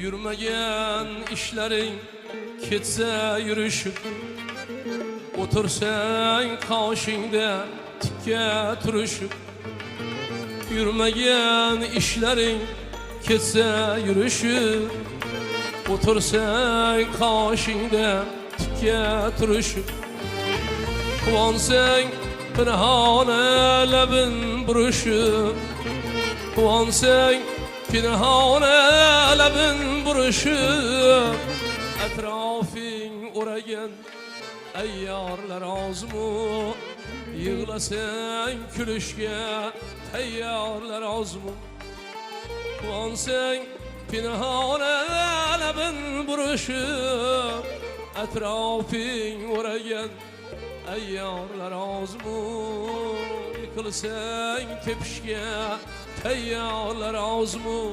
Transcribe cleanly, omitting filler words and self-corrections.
Yürümegen işlerin ketse yürüşüp, otursan kaşında tikke turuşup. Yürümegen işlerin ketse yürüşüp, otursan kaşında tikke turuşup. Kuvansan pinhane lebin buruşup, kuvansan pinhane lebin buruşup. Etrafın oragen eyyarlar az mı? Yığlasan külüşke teyyarlar az mı? Kuvansan pinhane lebin buruşup. Etrafın oragen eyyarlar az mı? Yıkılsan tepişke teyyarlar az mı?